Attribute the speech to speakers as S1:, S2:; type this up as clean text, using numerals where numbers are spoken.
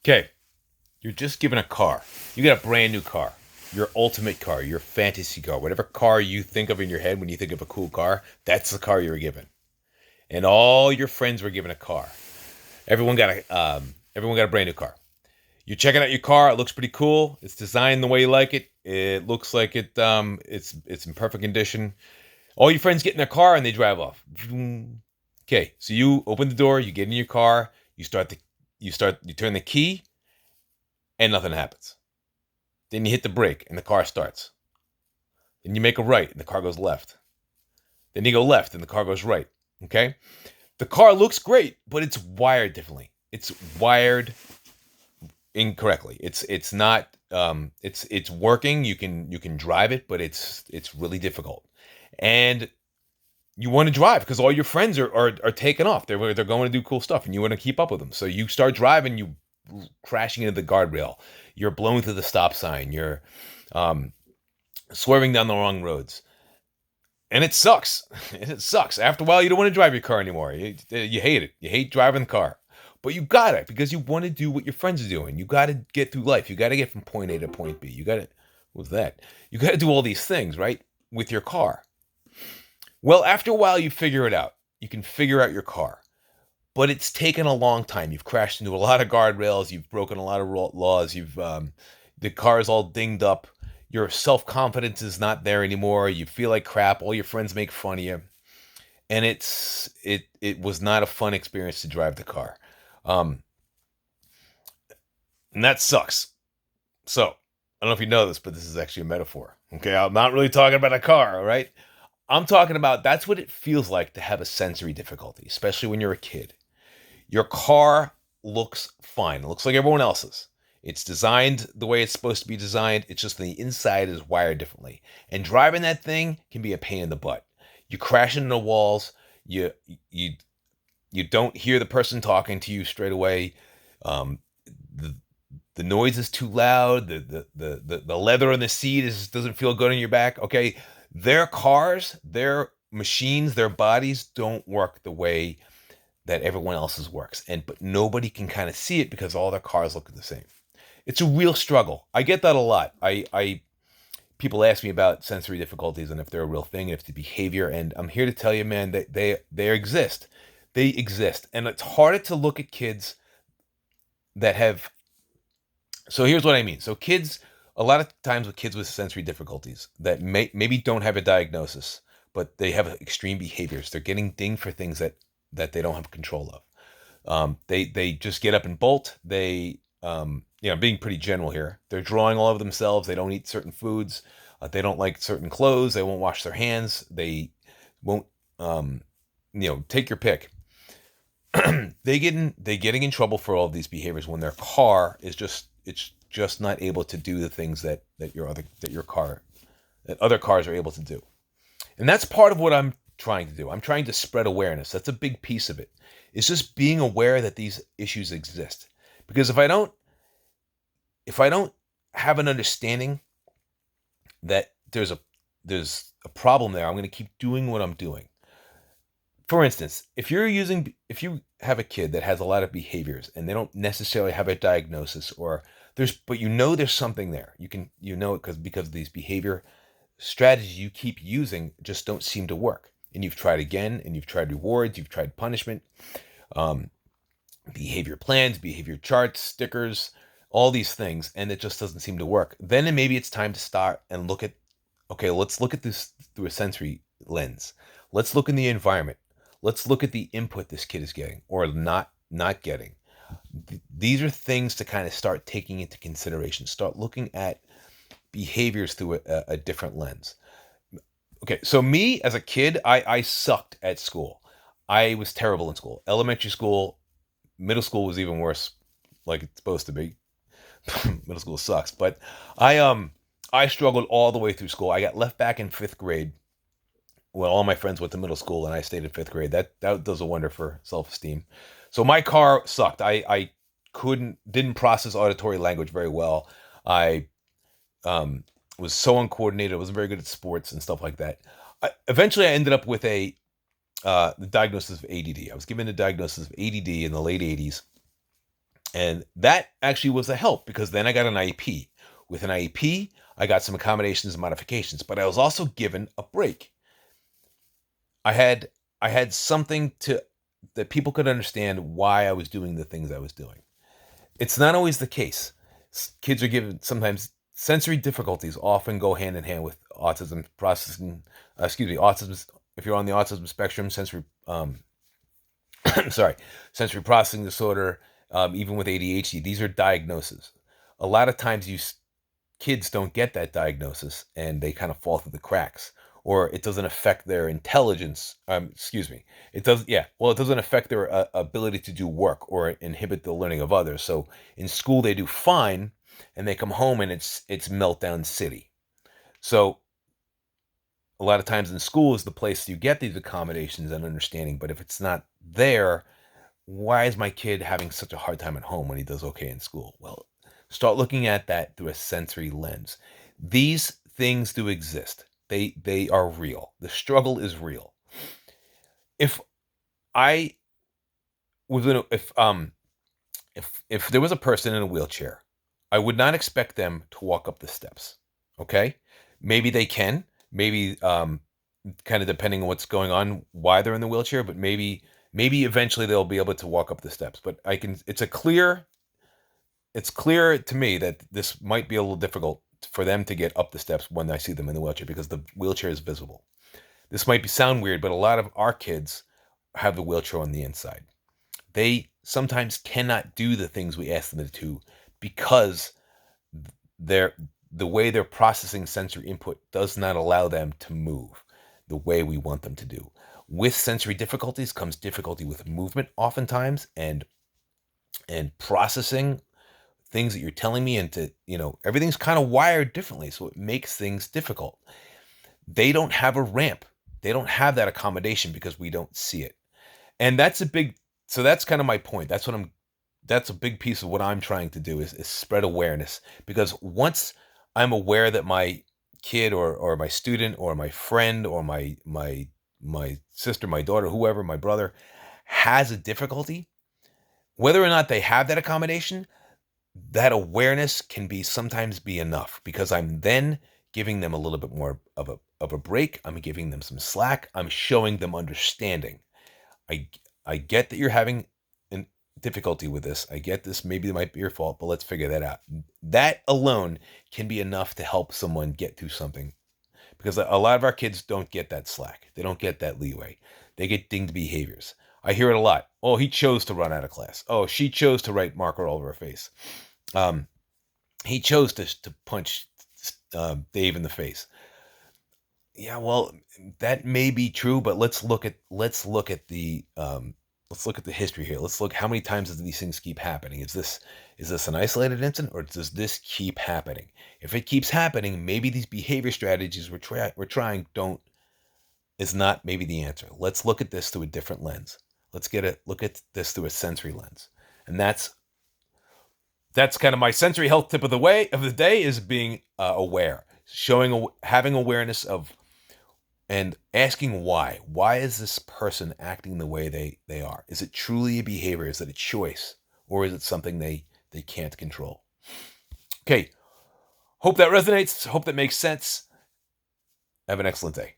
S1: Okay, you're just given a car. You got a brand new car. Your ultimate car, your fantasy car, whatever car you think of in your head when you think of a cool car, that's the car you were given. And all your friends were given a car. Everyone got a brand new car. You're checking out your car. It looks pretty cool. It's designed the way you like it. It looks like it's in perfect condition. All your friends get in their car and they drive off. Okay, so you open the door, you get in your car, you turn the key, and nothing happens. Then you hit the brake and the car starts. Then you make a right and the car goes left. Then you go left and the car goes right. Okay? The car looks great, but it's wired differently. It's wired incorrectly. It's not it's working. You can drive it, but it's really difficult. And you want to drive because all your friends are taking off. They're going to do cool stuff, and you want to keep up with them. So you start driving. You crashing into the guardrail. You're blowing through the stop sign. You're um, swerving down the wrong roads, and it sucks. It sucks. After a while, you don't want to drive your car anymore. You hate it. You hate driving the car, but you got it because you want to do what your friends are doing. You got to get through life. You got to get from point A to point B. You got to what's that? You got to do all these things right with your car. Well, after a while, you figure it out. You can figure out your car, but it's taken a long time. You've crashed into a lot of guardrails. You've broken a lot of laws. The car is all dinged up. Your self confidence is not there anymore. You feel like crap. All your friends make fun of you, and it was not a fun experience to drive the car, um, and that sucks. So I don't know if you know this, but this is actually a metaphor. Okay, I'm not really talking about a car. All right, I'm talking about that's what it feels like to have a sensory difficulty, especially when you're a kid. Your car looks fine. It looks like everyone else's. It's designed the way it's supposed to be designed. It's just the inside is wired differently. And driving that thing can be a pain in the butt. You crash into walls. You you you don't hear the person talking to you straight away. Um, the the noise is too loud. The leather on the seat doesn't feel good on your back. Okay, their cars, their machines, their bodies don't work the way that everyone else's works, and but nobody can kind of see it because all their cars look the same. It's a real struggle. I get that a lot. I people ask me about sensory difficulties and if they're a real thing, if it's a behavior, and I'm here to tell you, man, that they exist. They exist, and it's harder to look at kids that have. So here's what I mean. So kids, a lot of times with kids with sensory difficulties that maybe don't have a diagnosis, but they have extreme behaviors. They're getting dinged for things that they don't have control of. They just get up and bolt. Being pretty general here. They're drawing all over themselves. They don't eat certain foods. They don't like certain clothes. They won't wash their hands. They won't, take your pick. They getting in trouble for all of these behaviors when their car is just not able to do the things that other cars are able to do. And that's part of what I'm trying to do. I'm trying to spread awareness. That's a big piece of it. It's just being aware that these issues exist. Because if I don't have an understanding that there's a problem there, I'm going to keep doing what I'm doing. For instance, if you have a kid that has a lot of behaviors and they don't necessarily have a diagnosis or but there's something there. You know it because of these behavior strategies you keep using just don't seem to work. And you've tried again, and you've tried rewards, you've tried punishment, um, behavior plans, behavior charts, stickers, all these things, and it just doesn't seem to work. Then maybe it's time to start and look at, okay, let's look at this through a sensory lens. Let's look in the environment. Let's look at the input this kid is getting or not getting. These are things to kind of start taking into consideration. Start looking at behaviors through a different lens. Okay, so me as a kid, I sucked at school. I was terrible in school. Elementary school, middle school was even worse, like it's supposed to be. Middle school sucks, but I struggled all the way through school. I got left back in fifth grade when all my friends went to middle school and I stayed in fifth grade. That does a wonder for self-esteem. So my car sucked. I didn't process auditory language very well. I was so uncoordinated. I wasn't very good at sports and stuff like that. Eventually, I ended up with the diagnosis of ADD. I was given a diagnosis of ADD in the late '80s, And that actually was a help because then I got an IEP. With an IEP, I got some accommodations and modifications, but I was also given a break. I had I had something to that people could understand why I was doing the things I was doing. It's not always the case. Kids are given sometimes sensory difficulties often go hand in hand with autism processing. Autism. If you're on the autism spectrum, sensory sorry, sensory processing disorder, even with ADHD, these are diagnoses. A lot of times, kids don't get that diagnosis, and they kind of fall through the cracks, or it doesn't affect their intelligence. It does. Yeah, well, it doesn't affect their ability to do work or inhibit the learning of others. So in school, they do fine, and they come home and it's meltdown city. So a lot of times in school is the place you get these accommodations and understanding. But if it's not there, why is my kid having such a hard time at home when he does okay in school? Well, start looking at that through a sensory lens. These things do exist. They are real. The struggle is real. If I was in a, if there was a person in a wheelchair, I would not expect them to walk up the steps. Okay? Maybe they can. Maybe kind of depending on what's going on, why they're in the wheelchair, but maybe eventually they'll be able to walk up the steps. But it's clear to me that this might be a little difficult for them to get up the steps when I see them in the wheelchair because the wheelchair is visible. This might sound weird, but a lot of our kids have the wheelchair on the inside. They sometimes cannot do the things we ask them to do because they're the way they're processing sensory input does not allow them to move the way we want them to do. With sensory difficulties comes difficulty with movement oftentimes and processing things that you're telling me into, everything's kind of wired differently, so it makes things difficult. They don't have a ramp. They don't have that accommodation because we don't see it. And that's kind of my point. That's a big piece of what I'm trying to do is spread awareness, because once I'm aware that my kid or my student or my friend or my sister, my daughter, whoever, my brother has a difficulty, whether or not they have that accommodation, that awareness can sometimes be enough, because I'm then giving them a little bit more of a break. I'm giving them some slack. I'm showing them understanding. I I get that you're having an difficulty with this. I get this. Maybe it might be your fault, but let's figure that out. That alone can be enough to help someone get through something, because a lot of our kids don't get that slack. They don't get that leeway. They get dinged behaviors. I hear it a lot. Oh, he chose to run out of class. Oh, she chose to write marker all over her face. Um, he chose to punch Dave in the face. Yeah, well, that may be true, but let's look at the history here. Let's look, how many times does these things keep happening? Is this an isolated incident, or does this keep happening? If it keeps happening, maybe these behavior strategies we're trying don't is not maybe the answer. Let's look at this through a different lens. Look at this through a sensory lens, and that's kind of my sensory health tip of the day is being aware, having awareness of, and asking why. Why is this person acting the way they are? Is it truly a behavior? Is it a choice? Or is it something they can't control? Okay. Hope that resonates. Hope that makes sense. Have an excellent day.